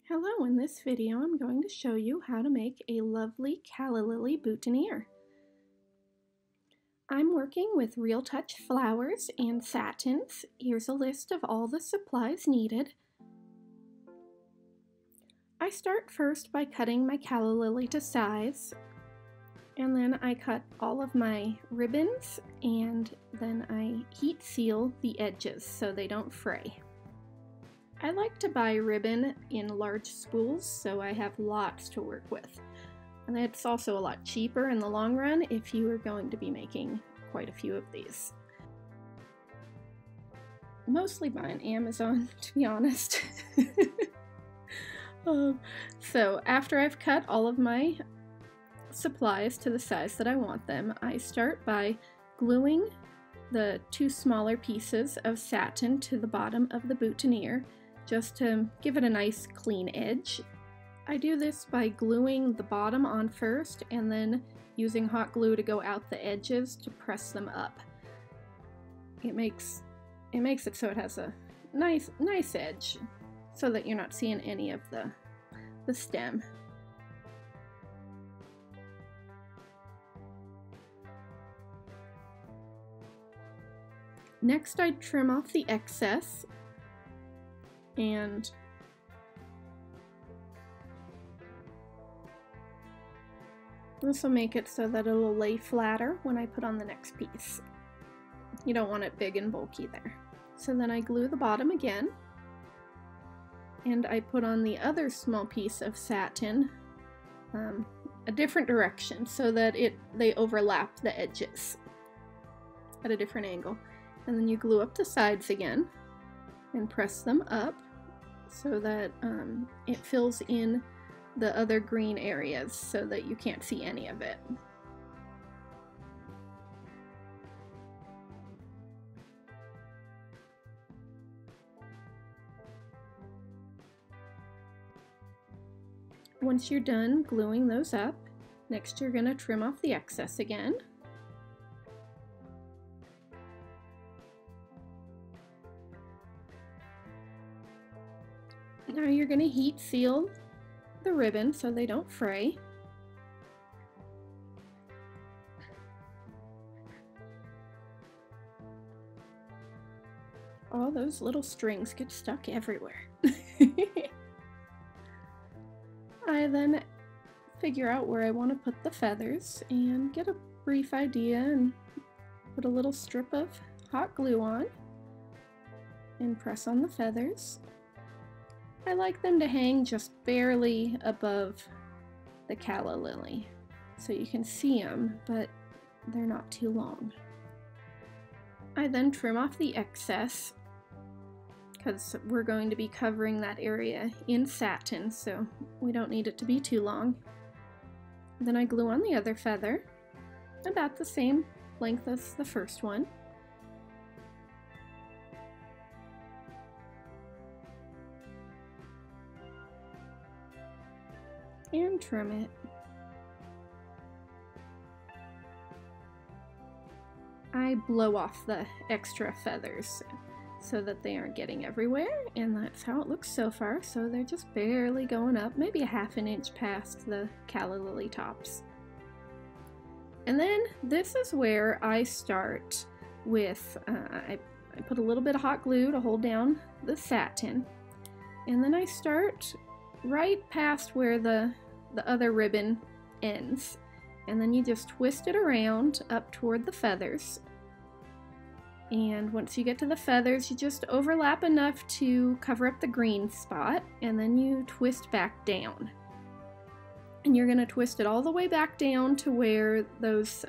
Hello, in this video I'm going to show you how to make a lovely calla lily boutonniere. I'm working with Real Touch flowers and satins. Here's a list of all the supplies needed. I start first by cutting my calla lily to size, and then I cut all of my ribbons, and then I heat seal the edges so they don't fray. I like to buy ribbon in large spools so I have lots to work with. And it's also a lot cheaper in the long run if you are going to be making quite a few of these. Mostly buy on Amazon, to be honest. So after I've cut all of my supplies to the size that I want them, I start by gluing the two smaller pieces of satin to the bottom of the boutonniere, just to give it a nice clean edge. I do this by gluing the bottom on first and then using hot glue to go out the edges to press them up. It makes it so it has a nice edge so that you're not seeing any of the stem. Next, I trim off the excess, and this will make it so that it'll lay flatter when I put on the next piece. You don't want it big and bulky there. So then I glue the bottom again, and I put on the other small piece of satin a different direction so that they overlap the edges at a different angle. And then you glue up the sides again and press them up so that it fills in the other green areas so that you can't see any of it. Once you're done gluing those up, next you're going to trim off the excess again. Now you're going to heat seal the ribbon so they don't fray. All those little strings get stuck everywhere. I then figure out where I want to put the feathers and get a brief idea and put a little strip of hot glue on and press on the feathers. I like them to hang just barely above the calla lily, so you can see them, but they're not too long. I then trim off the excess, because we're going to be covering that area in satin, so we don't need it to be too long. Then I glue on the other feather, about the same length as the first one. And trim it. I blow off the extra feathers so that they aren't getting everywhere, and that's how it looks so far. So they're just barely going up, maybe a ½ an inch past the calla lily tops. And then this is where I start with, I put a little bit of hot glue to hold down the satin, and then I start right past where the other ribbon ends, and then you just twist it around up toward the feathers. And once you get to the feathers, you just overlap enough to cover up the green spot, and then you twist back down. And you're going to twist it all the way back down to where those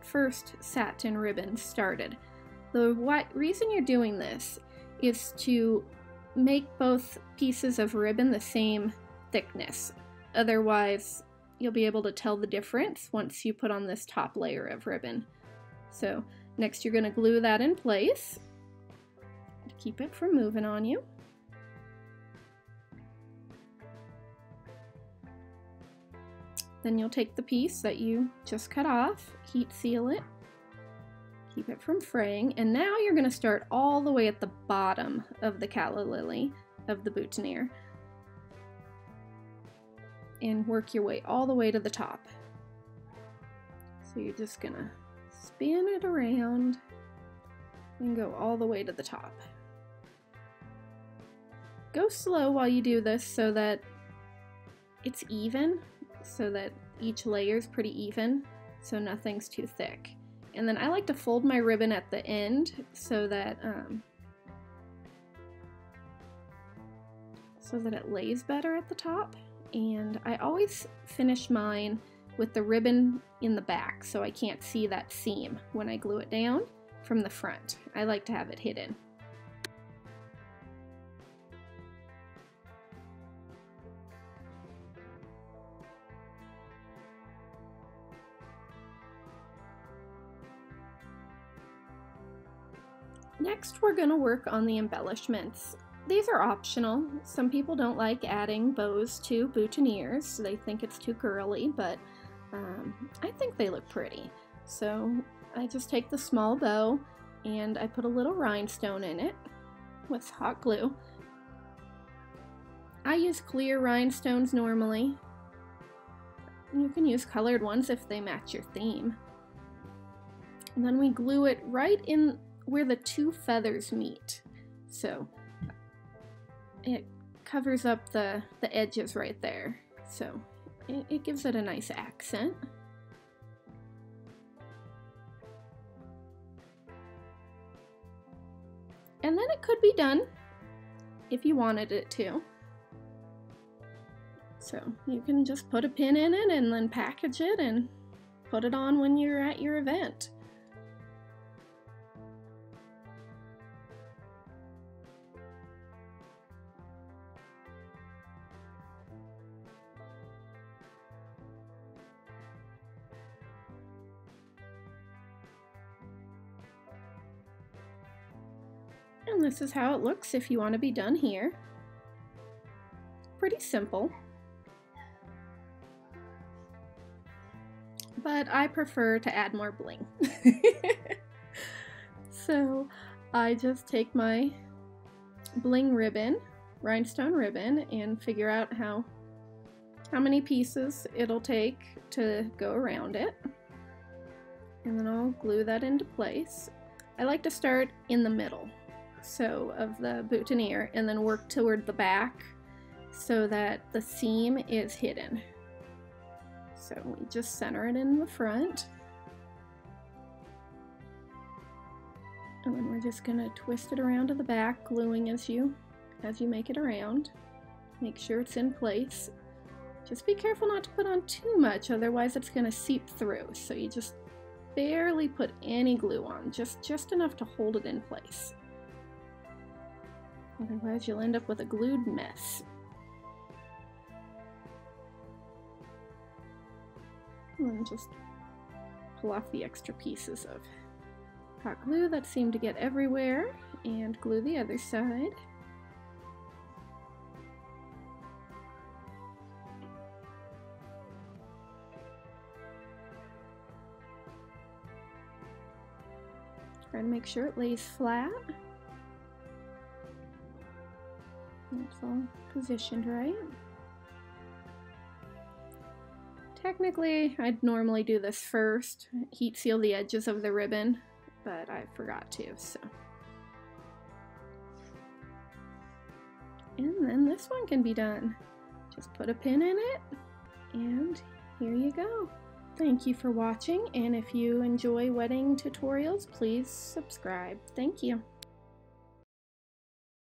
first satin ribbons started. The reason you're doing this is to make both pieces of ribbon the same thickness. Otherwise, you'll be able to tell the difference once you put on this top layer of ribbon. So next you're going to glue that in place to keep it from moving on you. Then you'll take the piece that you just cut off, heat seal it, keep it from fraying, and now you're going to start all the way at the bottom of the calla lily of the boutonniere. and work your way all the way to the top. So you're just gonna spin it around and go all the way to the top. Go slow while you do this so that it's even, so that each layer is pretty even, so nothing's too thick. And then I like to fold my ribbon at the end so that it lays better at the top. And I always finish mine with the ribbon in the back so I can't see that seam when I glue it down from the front. I like to have it hidden. Next, we're going to work on the embellishments. These are optional. Some people don't like adding bows to boutonnieres. They think it's too girly, but I think they look pretty. So I just take the small bow and I put a little rhinestone in it with hot glue. I use clear rhinestones normally. You can use colored ones if they match your theme. And then we glue it right in where the two feathers meet. So it covers up the edges right there. So it gives it a nice accent. And then it could be done if you wanted it to. So you can just put a pin in it and then package it and put it on when you're at your event. And this is how it looks if you want to be done here. Pretty simple. But I prefer to add more bling. So I just take my bling ribbon, rhinestone ribbon, and figure out how many pieces it'll take to go around it. And then I'll glue that into place. I like to start in the middle, so of the boutonniere, and then work toward the back so that the seam is hidden. So we just center it in the front. And then we're just gonna twist it around to the back, gluing as you make it around. Make sure it's in place. Just be careful not to put on too much, otherwise it's gonna seep through. So you just barely put any glue on, just enough to hold it in place. Otherwise you'll end up with a glued mess. And then just pull off the extra pieces of hot glue that seem to get everywhere and glue the other side. Try to make sure it lays flat. It's all positioned right. Technically, I'd normally do this first, heat seal the edges of the ribbon, but I forgot to, so. And then this one can be done. Just put a pin in it, and here you go. Thank you for watching, and if you enjoy wedding tutorials, please subscribe. Thank you.